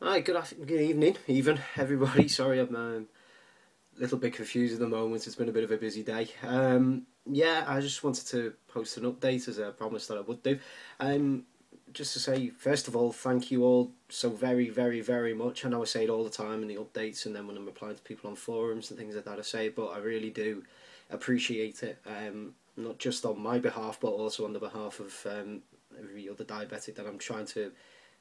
Hi, good evening, even everybody. Sorry, I'm a little bit confused at the moment. It's been a bit of a busy day. Yeah, I just wanted to post an update as I promised that I would do. Just to say, first of all, thank you all so very, very, very much. I know I say it all the time in the updates, and then when I'm replying to people on forums and things like that, I say it, but I really do appreciate it. Not just on my behalf, but also on the behalf of every other diabetic that I'm trying to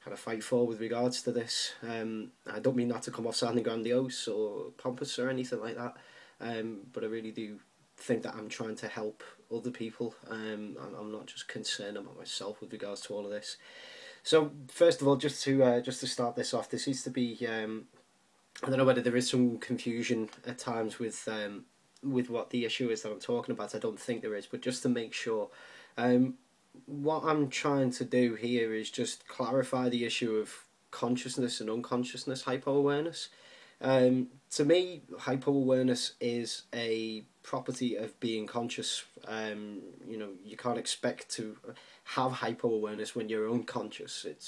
kind of fight for with regards to this. I don't mean that to come off sounding grandiose or pompous or anything like that, but I really do think that I'm trying to help other people. I'm not just concerned about myself with regards to all of this. So first of all, just to start this off, there seems to be I don't know whether there is some confusion at times with what the issue is that I'm talking about. I don't think there is, but just to make sure. What I'm trying to do here is just clarify the issue of consciousness and unconsciousness hypo-awareness. To me, hypo-awareness is a property of being conscious. You can't expect to have hypo-awareness when you're unconscious. It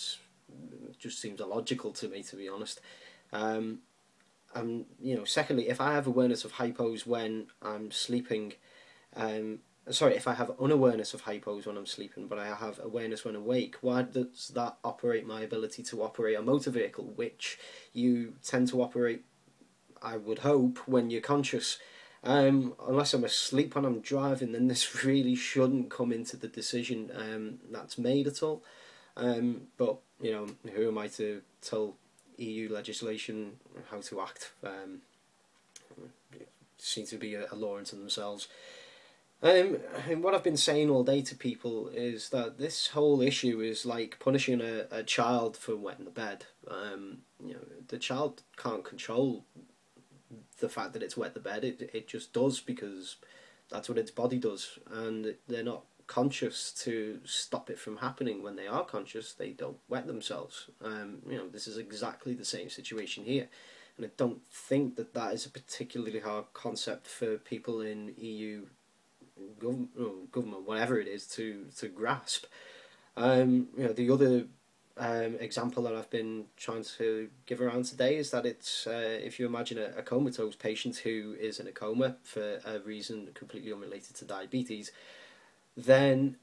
just seems illogical to me, to be honest. Secondly, if I have awareness of hypos when I'm sleeping, if I have unawareness of hypos when I'm sleeping, but I have awareness when awake, why does that operate my ability to operate a motor vehicle, which you tend to operate, I would hope, when you're conscious? Unless I'm asleep when I'm driving, then this really shouldn't come into the decision that's made at all. But, who am I to tell EU legislation how to act? Seem to be a law unto themselves. And what I've been saying all day to people is that this whole issue is like punishing a child for wetting the bed. The child can't control the fact that it's wet the bed. It just does because that's what its body does, and they're not conscious to stop it from happening. When they are conscious, they don't wet themselves. This is exactly the same situation here, and I don't think that is a particularly hard concept for people in EU government, whatever it is, to grasp. The other example that I've been trying to give around today is that it's if you imagine a comatose patient who is in a coma for a reason completely unrelated to diabetes, then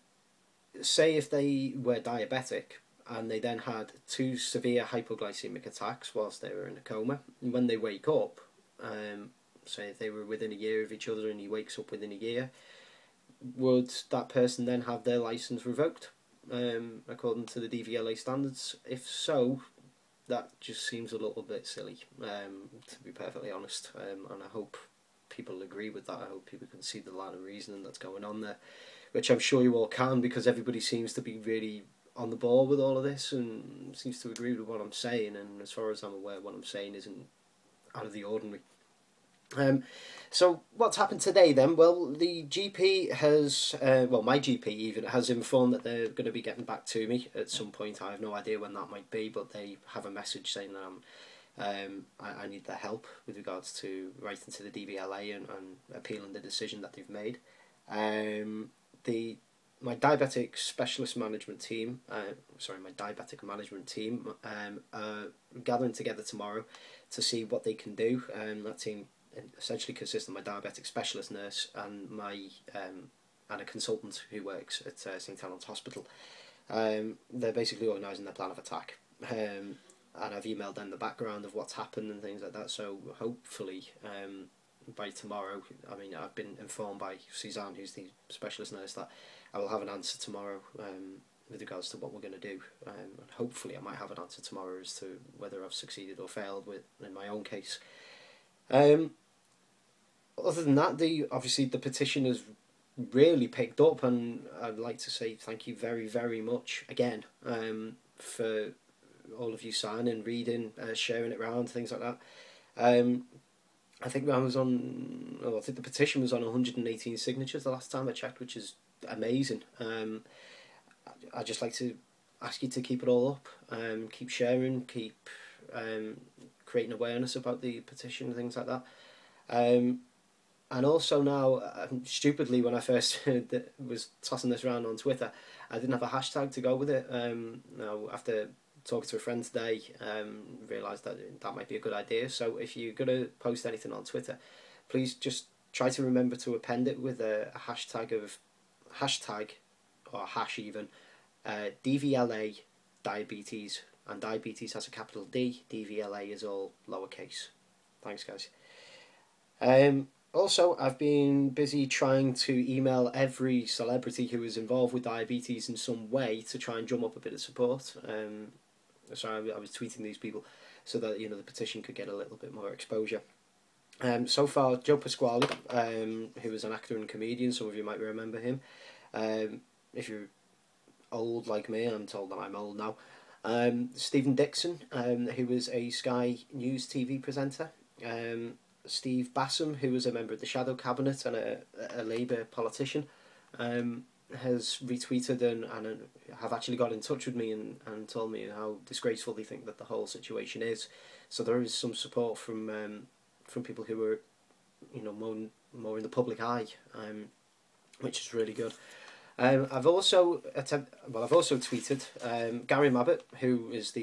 say if they were diabetic and they then had two severe hypoglycemic attacks whilst they were in a coma, and when they wake up, say if they were within a year of each other and he wakes up within a year, would that person then have their licence revoked according to the DVLA standards? If so, that just seems a little bit silly, to be perfectly honest, and I hope people agree with that. I hope people can see the line of reasoning that's going on there, which I'm sure you all can, because everybody seems to be really on the ball with all of this and seems to agree with what I'm saying, and as far as I'm aware, what I'm saying isn't out of the ordinary. So what's happened today then? Well, the GP has, my GP even, has informed that they're going to be getting back to me at some point. I have no idea when that might be, but they have a message saying that I need their help with regards to writing to the DVLA and appealing the decision that they've made. My diabetic specialist management team, my diabetic management team, are gathering together tomorrow to see what they can do. That team essentially consists of my diabetic specialist nurse and and a consultant who works at St Helens Hospital. They're basically organising their plan of attack, and I've emailed them the background of what's happened and things like that. So hopefully, by tomorrow, I've been informed by Suzanne, who's the specialist nurse, that I will have an answer tomorrow with regards to what we're going to do. And hopefully, I might have an answer tomorrow as to whether I've succeeded or failed in my own case. Other than that, obviously the petition has really picked up, and I'd like to say thank you very, very much again for all of you signing, reading, sharing it around, things like that. I think the petition was on 118 signatures the last time I checked, which is amazing. I'd just like to ask you to keep it all up, keep sharing, keep creating awareness about the petition and things like that. And also now, stupidly, when I first was tossing this around on Twitter, I didn't have a hashtag to go with it. Now, after talking to a friend today, realised that that might be a good idea. So if you're going to post anything on Twitter, please just try to remember to append it with a hashtag or hash even, DVLA diabetes, and diabetes has a capital D, DVLA is all lowercase. Thanks, guys. Also, I've been busy trying to email every celebrity who is involved with diabetes in some way to try and drum up a bit of support. So I was tweeting these people so that the petition could get a little bit more exposure. So far, Joe Pasquale, who was an actor and comedian, some of you might remember him. If you're old like me, I'm told that I'm old now. Stephen Dixon, who was a Sky News TV presenter. Steve Bassam, who was a member of the Shadow Cabinet and a Labour politician, has retweeted and have actually got in touch with me and told me how disgraceful they think that the whole situation is. So there is some support from people who are, more in the public eye, which is really good. I've also tweeted Gary Mabbutt, who is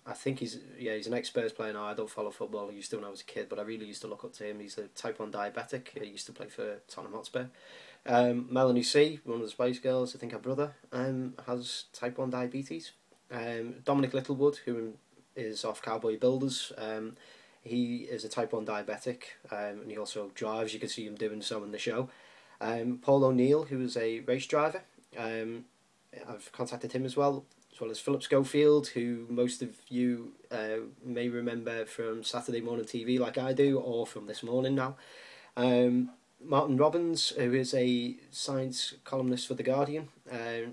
I think he's an ex-Spurs player now. I don't follow football. I used to when I was a kid, but I really used to look up to him. He's a type 1 diabetic. He used to play for Tottenham Hotspur. Melanie C, one of the Spice Girls, I think her brother, has type 1 diabetes. Dominic Littlewood, who is off Cowboy Builders, he is a type 1 diabetic, and he also drives. You can see him doing so in the show. Paul O'Neill, who is a race driver, I've contacted him as well as Philip Schofield, who most of you may remember from Saturday morning TV like I do, or from This Morning now. Martin Robbins, who is a science columnist for The Guardian.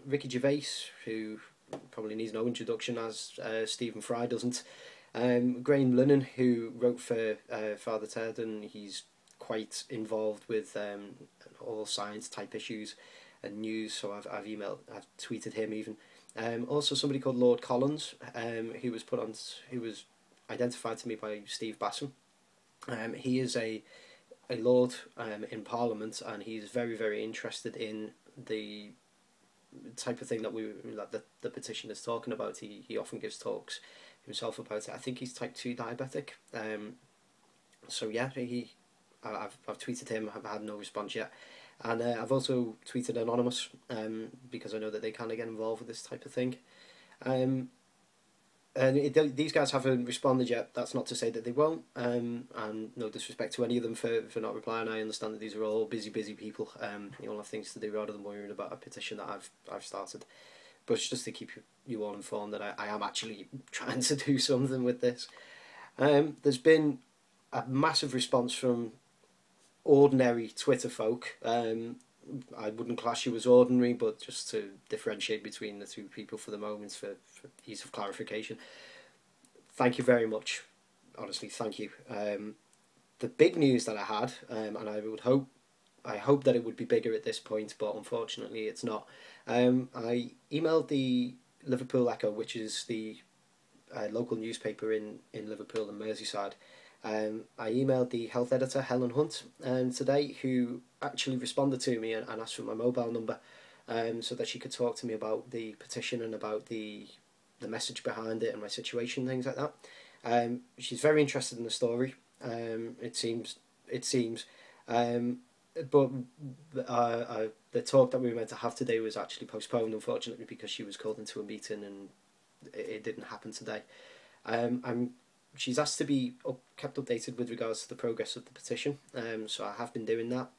Ricky Gervais, who probably needs no introduction, as Stephen Fry doesn't. Graham Lennon, who wrote for Father Ted, and he's quite involved with all science type issues and news, so I've tweeted him even. Also somebody called Lord Collins, who was identified to me by Steve Bassam. He is a Lord in Parliament, and he's very, very interested in the type of thing that the petition is talking about. He often gives talks himself about it. I think he's type 2 diabetic. So yeah, I've tweeted him. I've had no response yet. And I've also tweeted Anonymous, because I know that they kind of get involved with this type of thing. And these guys haven't responded yet. That's not to say that they won't. And no disrespect to any of them for not replying. I understand that these are all busy people. You all have things to do rather than worrying about a petition that I've started. But it's just to keep you all informed that I am actually trying to do something with this. There's been a massive response from ordinary Twitter folk. I wouldn't class you as ordinary, but just to differentiate between the two people for the moment, for ease of clarification. Thank you very much. Honestly, thank you. The big news that I had, and I hope that it would be bigger at this point, but unfortunately it's not. I emailed the Liverpool Echo, which is the local newspaper in Liverpool and Merseyside. I emailed the health editor, Helen Hunt, today, who actually responded to me and asked for my mobile number, so that she could talk to me about the petition and about the message behind it and my situation, things like that. She's very interested in the story. It seems. But the talk that we were meant to have today was actually postponed, unfortunately, because she was called into a meeting and it didn't happen today. She's asked to be kept updated with regards to the progress of the petition, so I have been doing that.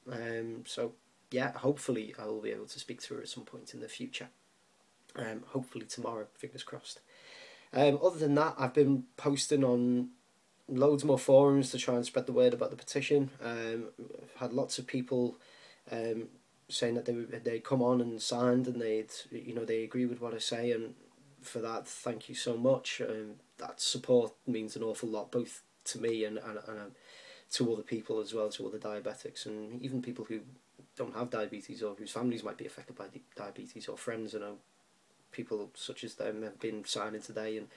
So yeah, hopefully I will be able to speak to her at some point in the future. Hopefully tomorrow, fingers crossed. Other than that, I've been posting on loads more forums to try and spread the word about the petition. I've had lots of people saying that they'd come on and signed, and they agree with what I say, and for that, thank you so much. That support means an awful lot, both to me and to other people as well, to other diabetics, and even people who don't have diabetes or whose families might be affected by diabetes, or friends. People such as them have been signing today, and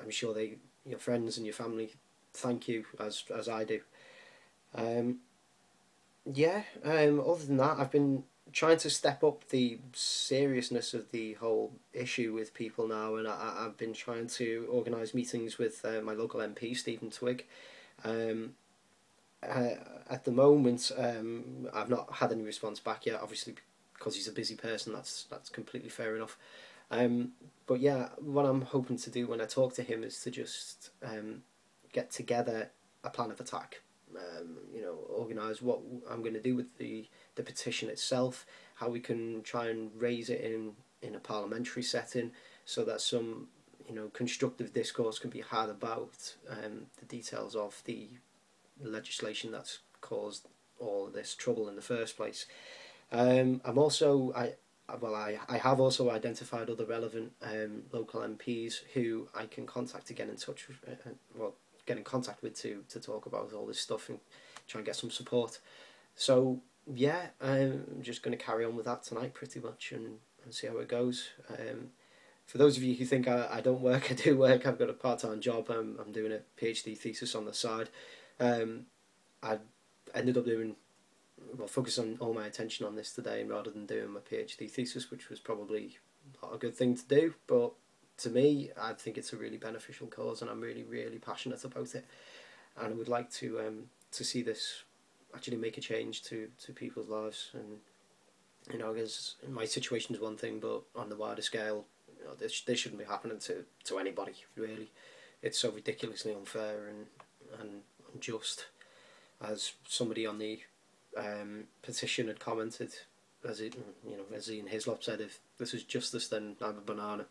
I'm sure your friends and your family thank you as I do. Other than that, I've been trying to step up the seriousness of the whole issue with people now, and I've been trying to organise meetings with my local MP, Stephen Twigg. Um, at the moment, I've not had any response back yet, obviously because he's a busy person. That's completely fair enough. But yeah, what I'm hoping to do when I talk to him is to just get together a plan of attack. Organise what I'm going to do with the petition itself, how we can try and raise it in a parliamentary setting, so that some constructive discourse can be had about the details of the legislation that's caused all of this trouble in the first place. I'm also I have also identified other relevant local MPs who I can contact to get in touch with, get in contact with to talk about all this stuff and try and get some support. So yeah, I'm just going to carry on with that tonight pretty much and see how it goes. For those of you who think I don't work, I do work. I've got a part-time job. I'm doing a PhD thesis on the side. I ended up focusing all my attention on this today rather than doing my PhD thesis, which was probably not a good thing to do, but to me, I think it's a really beneficial cause, and I'm really, really passionate about it, and I would like to see this actually make a change to people's lives. And because my situation is one thing, but on the wider scale, this shouldn't be happening to anybody really. It's so ridiculously unfair and unjust. As somebody on the petition had commented, as Ian Hislop said, if this is justice, then I'm a banana.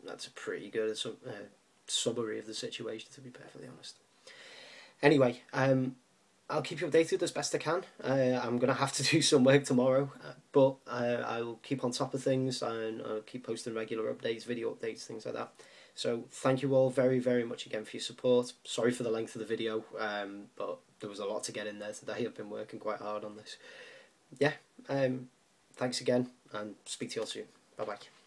That's a pretty good summary of the situation, to be perfectly honest. Anyway, I'll keep you updated as best I can. I'm going to have to do some work tomorrow, but I'll keep on top of things, and I'll keep posting regular updates, video updates, things like that. So thank you all very, very much again for your support. Sorry for the length of the video, but there was a lot to get in there today. I've been working quite hard on this. Yeah, thanks again, and speak to you all soon. Bye-bye.